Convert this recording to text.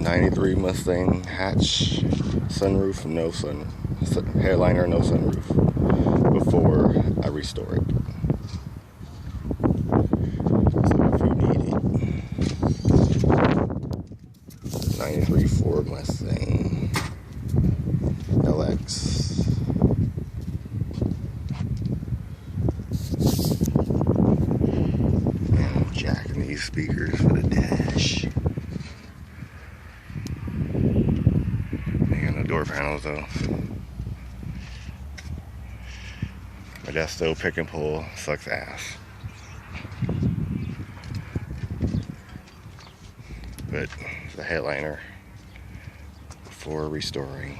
93 Mustang hatch, sunroof, hairliner, no sunroof, before I restore it. So if you need it, 93 Ford Mustang LX. And I'm jacking these speakers for the dash. No door panels though. But that's still pick and pull, sucks ass. But the headliner before restoring.